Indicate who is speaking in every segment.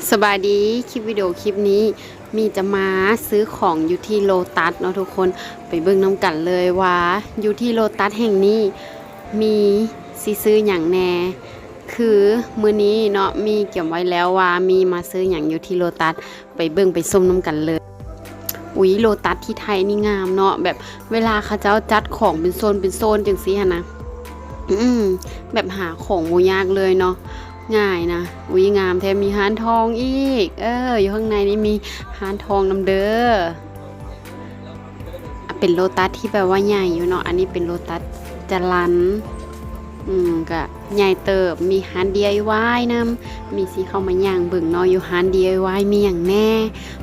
Speaker 1: สบายดีคลิปวิดีโอคลิปนี้มีจะมาซื้อของอยู่ที่โลตัสเนาะทุกคนไปเบิ่งน้ำกันเลยว่าอยู่ที่โลตัสแห่งนี้มีสิซื้ออย่างแน่คือมื้อนี้เนาะมีเก็บไว้แล้วว่ามีมาซื้ออย่างอยู่ที่โลตัสไปเบิ่งไปส้มน้ำกันเลยอุ๊ยโลตัสที่ไทยนี่งามเนาะแบบเวลาเขาเจ้าจัดของเป็นโซนจังซี่หั่นนะแบบหาของบ่ยากเลยเนาะง่ายนะอุ้ยงามแถมมีร้านทองอีกอยู่ข้างในนี่มีร้านทองนำเด้อเป็นโลตัสที่แบบว่าใหญ่อยู่เนาะอันนี้เป็นโลตัสจรัญก็ใหญ่เติบมีร้าน DIY นำมีสิเข้ามาย่างเบิ่งเนาะอยู่ร้าน DIY มีอย่างแน่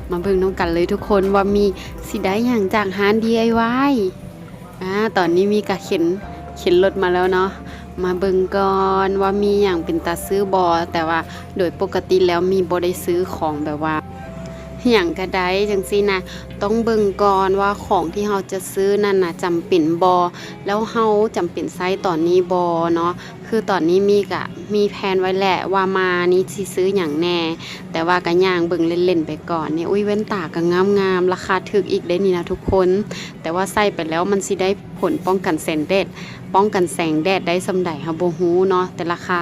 Speaker 1: มาเบิ่งน้องกันเลยทุกคนว่ามีสิได้อย่างจากร้าน DIY ตอนนี้มีกะเข็นรถมาแล้วเนาะมาเบิ่งก่อนว่ามีอย่างเป็นตาซื้อบอแต่ว่าโดยปกติแล้วมีบ่ได้ซื้อของแบบว่าอย่างกระไดจังซี่นะต้องเบิ่งก่อนว่าของที่เราจะซื้อนั่นน่ะจำเป็นบอแล้วเราจำเป็นไซส์ตอนนี้บอเนาะคือตอนนี้มีแผนไว้แหละว่ามานี้สิซื้ออย่างแน่แต่ว่าก็ย่างเบิ่งเล่นๆไปก่อนเนี่ยอุ้ยแว่นตาก็งามๆราคาถูกอีกได้นี่นะทุกคนแต่ว่าใส่ไปแล้วมันสิได้ผลป้องกันแสงแดดได้สำใดเฮาบ่ฮู้เนาะแต่ราคา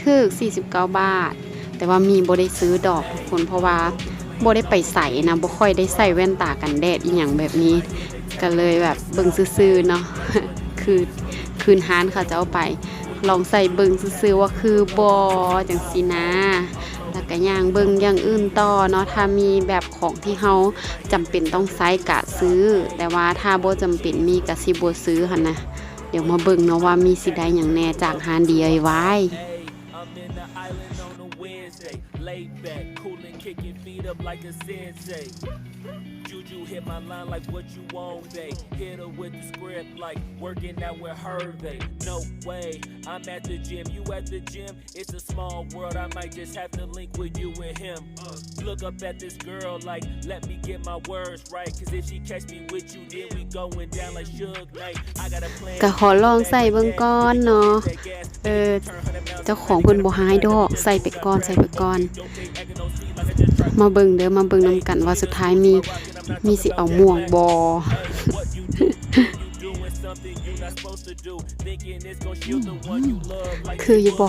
Speaker 1: ถูกๆ49 บาทแต่ว่ามีบ่ได้ซื้อดอกทุกคนเพราะว่าบ่ได้ไปใส่นะบ่ค่อยได้ใส่แว่นตากันแดดอีหยังแบบนี้ก็เลยแบบเบิ่งซื่อๆเนาะ คือคืนร้านเขาจะเอาไปลองใส่เบิ่งซื่อๆว่าคือบ่จังซี่นะแล้วก็ย่างเบิ่งอย่างอื่นต่อเนาะถ้ามีแบบของที่เฮาจำเป็นต้องใช้ก็ซื้อแต่ว่าถ้าบ่จำเป็นมีก็สิบ่ซื้อหั่นนะเดี๋ยวมาเบิ่งเนาะว่ามีสิได้อย่างแน่จากร้าน DIY
Speaker 2: Laid back, coolin', kicking feet up like a sensei. Juju hit my line like what you want, babe. Hit her with the script like working out with Hervey. No way, I'm at the gym, you at the gym. It's a small world, I might just have to link with you and him. Look up at this girl like, let me get my words right. Cause if she catch me with you, then we going down like Suge Knight. I got a plan.
Speaker 1: ก็ขอลองใส่เบิ่งก่อนเนาะเจ้าของเพิ่นบ่หายดอกใส่ไปก่อนมาเบิ่งเด้อมาเบิ่งนำกันว่าสุดท้ายมีสิเอาม่วงบ่ คืออยู่บ่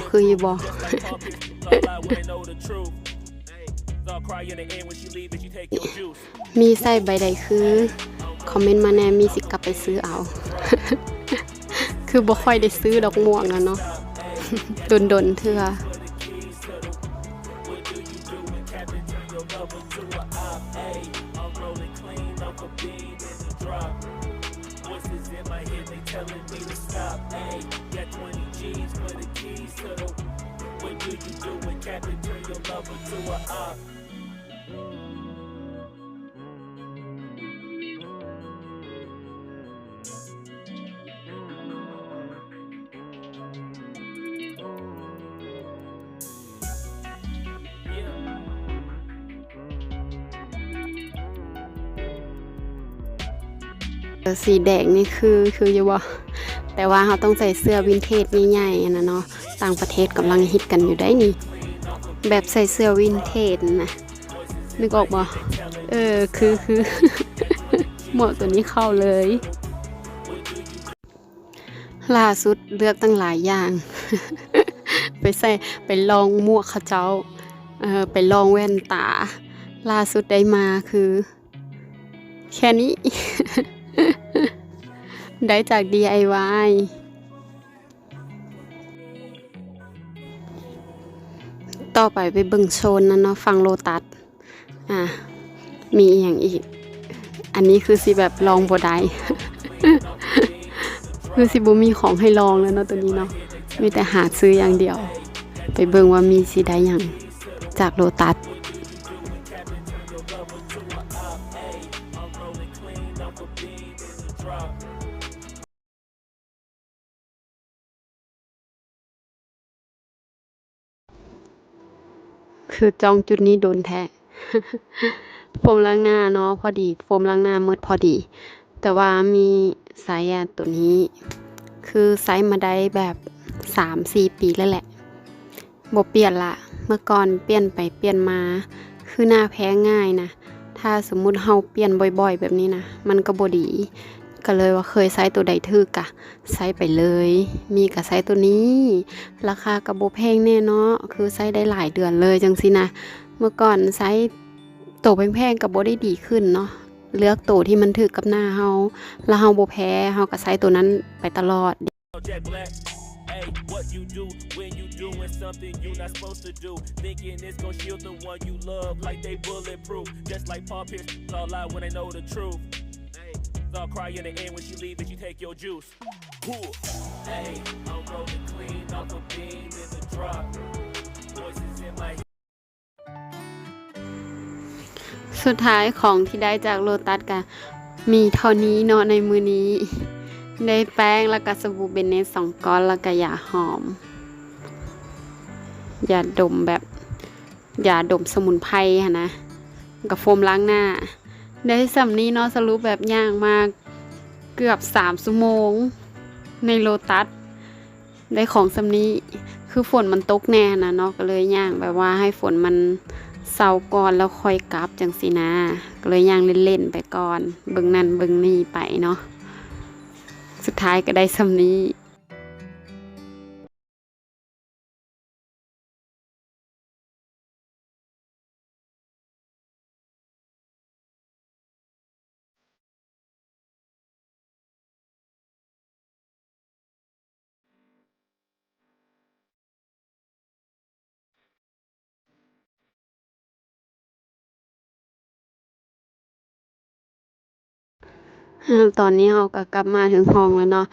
Speaker 1: มีใส่ใบใดคือคอมเมนต์มาแน่มีสิกลับไปซื้อเอา คือบ่ค่อยได้ซื้อดอกม่วงแล้วเนาะ ดนเทื่อสีแดงนี่คืออยู่บ่แต่ว่าเราต้องใส่เสื้อวินเทจใหญ่ๆนะเนาะต่างประเทศกำลังฮิตกันอยู่ได้นี่แบบใส่เสื้อวินเทจนะนึกออกบ่คือ หมวกตัวนี้เข้าเลยล่าสุดเลือกตั้งหลายอย่าง ไปลองหมวกเขาเจ้าไปลองแว่นตาล่าสุดได้มาคือแค่นี้ ได้จาก DIY ต่อไปเบิ่งโซนนั้นเนาะฟังโลตัสมีอย่างอีกอันนี้คือสิแบบลองบ่ได้ คือสิบ่มีของให้ลองแล้วเนาะตัวนี้เนาะมีแต่หาซื้ออย่างเดียวไปเบิ่งว่ามีสิได้อย่างจากโลตัสคือจองจุดนี้โดนแท้ โฟมล้างหน้าเนาะพอดีโฟมล้างหน้าหมดพอดีแต่ว่ามีไซส์ตัวนี้คือไซส์มาได้แบบ 3-4 ปีแล้วแหละบ่เปลี่ยนละ เมื่อก่อนเปลี่ยนไปเปลี่ยนมาคือหน้าแพ้ง่ายนะถ้าสมมุติเฮาเปลี่ยนบ่อยๆแบบนี้นะมันก็บ่ดีก็เลยว่าเคยใช้ตัวใดถูกกะใช้ไปเลยมีก็ใช้ตัวนี้ราคาก็บ่แพงแน่เนาะคือใช้ได้หลายเดือนเลยจังซี่นะเมื่อก่อนใช้ตัวแพงๆก็บ่ได้ดีขึ้นเนาะเลือกตัวที่มันถูกกับหน้าเฮาแล้วเฮาบ่แพ้เฮาก็ใช้ตัวนั้นไปตลอด
Speaker 2: Jack Black. Hey, what you do when you doing something you not supposed to do? Thinking it's gonna shield the one you love like they bulletproof. Just like Paul Pierce, all lie when they know the truth. Hey, they'll cry in the end when she leave and she take your juice. Cool. Hey, I'm rolling clean off a beam in the drop. Voices in my
Speaker 1: สุดท้ายของที่ได้จากโลตัสก็มีเท่านี้เนาะในมือนี้ ได้แป้งแล้วก็สบู่เบนเนส2ก้อนแล้วก็ยาหอมยาดมแบบยาดมสมุนไพรค่ะนะกับโฟมล้างหน้าได้สำนี้เนาะสรุปแบบย่างมากเกือบ3ชั่วโมงในโลตัสได้ของสำนี้คือฝนมันตกแน่นะเนาะก็เลยย่างแบบว่าให้ฝนมันเศร้าก่อนแล้วค่อยกลับจังสินะก็เลยย่างเล่นๆไปก่อนเบิ่งนั่นเบิ่งนี่ไปเนาะสุดท้ายก็ได้สำนี้ตอนนี้เราก็กลับมาถึงห้องแล้วเนาะ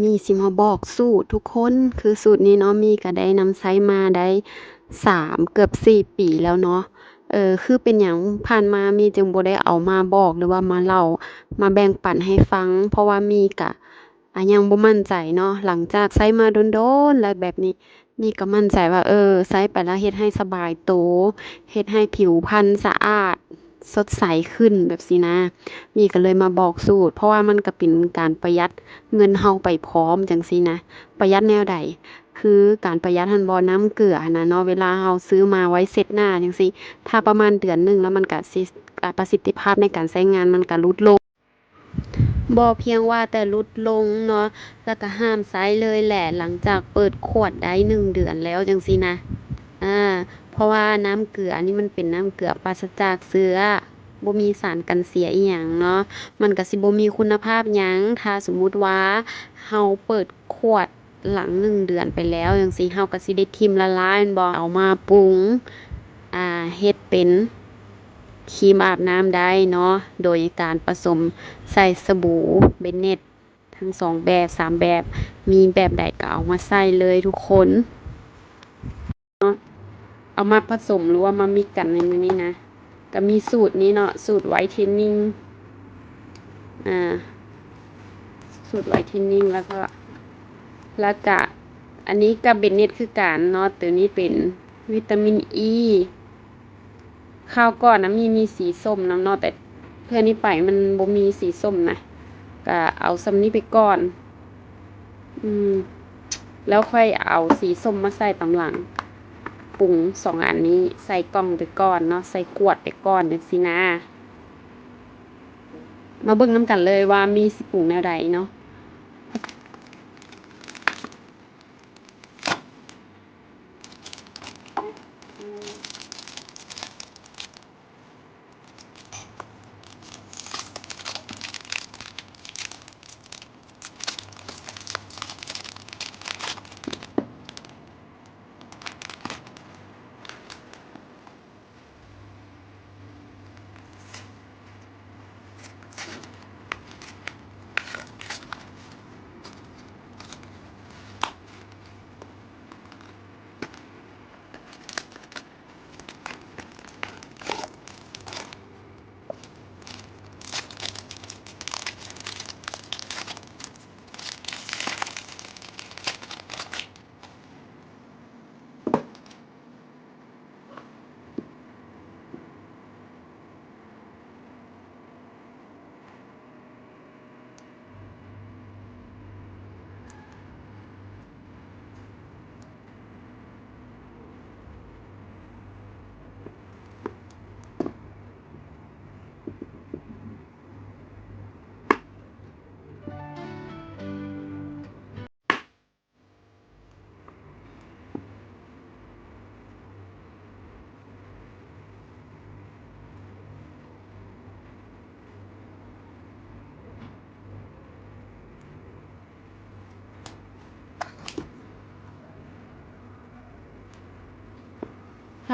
Speaker 1: มีสิมาบอกสูตรทุกคนคือสูตรนี้เนาะมีก็ได้นำใช้มาได้3เกือบ4ปีแล้วเนาะคือเป็นหยังผ่านมามีจึงบ่ได้เอามาบอกหรือว่ามาเล่ามาแบ่งปันให้ฟังเพราะว่ามีก็ยังบ่มั่นใจเนาะหลังจากใช้มาโดนๆแล้วแบบนี้มีก็มั่นใจว่าใช้ไปแล้วเฮ็ดให้สบายตัวเฮ็ดให้ผิวพรรณสะอาดสดใสขึ้นแบบสินะมีก็เลยมาบอกสูตรเพราะว่ามันก็เป็นการประหยัดเงินเฮาไปพร้อมจังซี่นะประหยัดแนวใดคือการประหยัดหั้นบ่น้ำเกลือหั้นน่ะเนาะเวลาเฮาซื้อมาไว้เช็ดหน้าจังซี่ถ้าประมาณเดือนหนึ่งแล้วมันก็สิประสิทธิภาพในการใช้งานมันก็ลดลงบ่เพียงว่าแต่ลดลงเนาะแล้วก็ห้ามใช้เลยแหละหลังจากเปิดขวดได้1เดือนแล้วจังซี่นะเพราะว่าน้ำเกลืออันนี้มันเป็นน้ำเกลือปราศจากเชื้อบ่มีสารกันเสียอิหยังเนาะมันก็สิบ่มีคุณภาพหยังถ้าสมมุติว่าเฮาเปิดขวดหลัง1เดือนไปแล้วจังซี่เฮาก็สิได้ทิ่มละลายแม่นบ่เอามาปรุงเฮ็ดเป็นครีมอาบน้ำได้เนาะโดยการผสมใส่สบู่เบนเน็ตทั้ง2แบบ3แบบมีแบบใดก็เอามาใส่เลยทุกคนเอามาผสมหรือว่ามามิกกันในมื้อนี้นะก็มีสูตรนี้เนาะสูตรไวท์เทนนิ่งสูตรไวท์เทนนิ่งแล้วก็อันนี้ก็เบนเน็ตคือกันเนาะตัวนี้เป็นวิตามินอีข้าวก่อนนะมีสีส้มนำเนาะแต่เพื่อนี้ไปมันบ่มีสีส้มนะก็เอาซำนี้ไปก่อนแล้วค่อยเอาสีส้มมาใส่ตอนหลังปรุง2อันนี้ใส่กล่องไปก่อนเนาะใส่ขวดไปก่อนจังซี่นะมาเบิ่งนำกันเลยว่ามีสิปรุงแนวใดเนาะ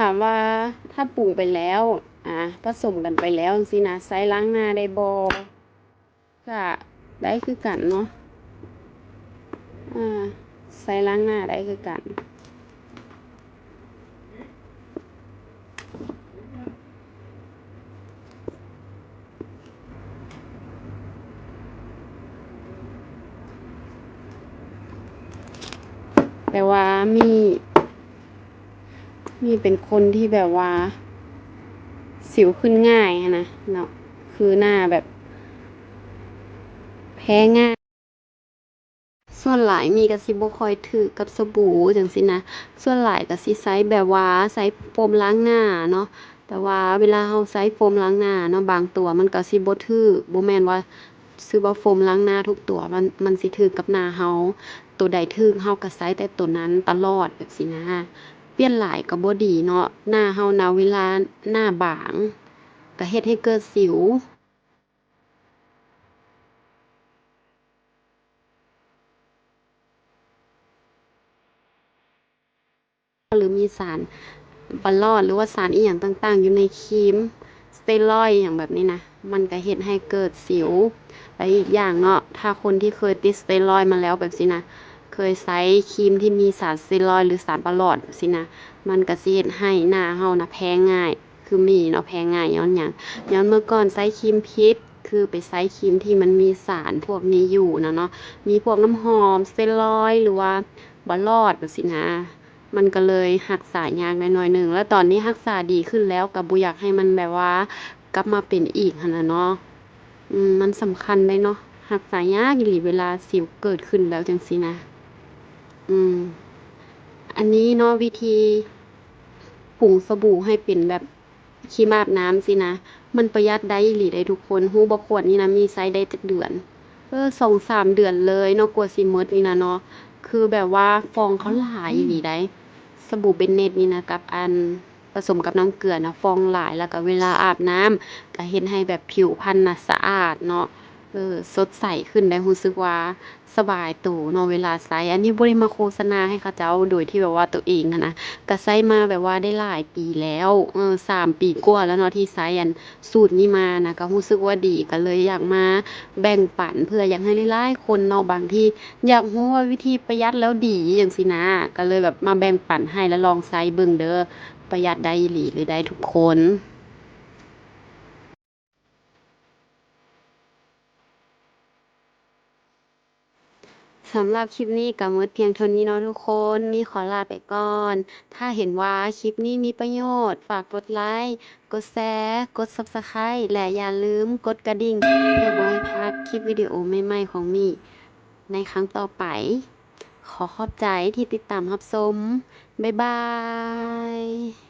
Speaker 1: ามว่าถ้าปรุงไปแล้วผสมกันไปแล้วจังซี่นะใส่ล้างหน้าได้บ่ก็ได้คือกันเนาะใส่ล้างหน้าได้คือกันแต่ว่ามีเป็นคนที่แบบว่าสิวขึ้นง่ายนะเนาะคือหน้าแบบแพ้ง่ายส่วนหลายมีก็สิบ่ค่อยถูกกับสบู่จังซี่นะส่วนหลายก็สิใช้แบบว่าใช้โฟมล้างหน้าเนาะแต่ว่าเวลาเราใช้โฟมล้างหน้าเนาะบางตัวมันก็สิบ่ถูกบ่แม่นว่าซื้อว่าโฟมล้างหน้าทุกตัวมันสิถูกกับหน้าเราตัวใดถูกเราก็ใช้แต่ตัวนั้นตลอดแบบซี้นะเปลี่ยนหลายก็บ่ดีเนาะหน้าเรานะเวลาหน้าบางก็เฮ็ดให้เกิดสิวหรือมีสารบัลลอดหรือว่าสารอีหยังต่างๆอยู่ในครีมสเตียรอยด์อย่างแบบนี้นะมันก็เฮ็ดให้เกิดสิวและอีกอย่างเนาะถ้าคนที่เคยติดสเตียรอยด์มาแล้วแบบนี้นะเคยใช้ครีมที่มีสารสเตียรอยด์หรือสารบัลลอดสินะมันก็สิเฮ็ดให้หน้าเรานะแพ้ง่ายคือมีเนาะแพ้ง่ายย้อนหยังย้อนเมื่อก่อนใช้ครีมพิษคือไปใช้ครีมที่มันมีสารพวกนี้อยู่นะเนาะมีพวกน้ำหอมสเตียรอยด์หรือว่าบัลลอดแบบนี้นะมันก็เลยรักษายากหน่อยๆหนึ่งแล้วตอนนี้รักษาดีขึ้นแล้วก็บ่อยากให้มันแบบว่ากลับมาเป็นอีกหั้นน่ะเนาะมันสำคัญเลยเนาะรักษายากอีหลีเวลาสิวเกิดขึ้นแล้วจังซี้นะอืมอันนี้เนาะวิธีผงสบู่ให้เป็นแบบครีมอาบน้ำสินะมันประหยัดได้อีหลีเด้ทุกคนรู้บ่ขวดนี้นะมีใช้ได้จักเดือน2-3เดือนเลยเนาะกว่าสิหมดนี่นะเนาะคือแบบว่าฟองเขาหลายอีหลีได้สบู่เบนเน็ตนี่นะกับอันผสมกับน้ำเกลือนะฟองหลายแล้วก็เวลาอาบน้ำก็เฮ็ดให้แบบผิวพรรณน่ะสะอาดเนาะสดใสขึ้นได้รู้สึกว่าสบายตัวเนาะเวลาใช้อันนี้บ่ได้มาโฆษณาให้เขาเจ้าโดยที่แบบว่าตัวเองอะนะก็ใช้มาแบบว่าได้หลายปีแล้ว3ปีกว่าแล้วเนาะที่ใช้อันสูตรนี้มานะก็รู้สึกว่าดีก็เลยอยากมาแบ่งปันเพื่ออยากให้หลายๆคนเนาะบางที่อยากรู้ว่าวิธีประหยัดแล้วดีจังซี้นะก็เลยแบบมาแบ่งปันให้แล้วลองใช้เบิ่งเด้อประหยัดได้อีหลีเลยได้ทุกคนสำหรับคลิปนี้ก็หมดเพียงเท่านี้เนาะทุกคนนี่ขอลาไปก่อนถ้าเห็นว่าคลิปนี้มีประโยชน์ฝากกดไลค์กดแชร์กด Subscribe และอย่าลืมกดกระดิ่งเพื่อบ่ให้พลาดคลิปวิดีโอใหม่ๆของมี่ในครั้งต่อไปขอขอบใจที่ติดตามรับชมบ๊ายบาย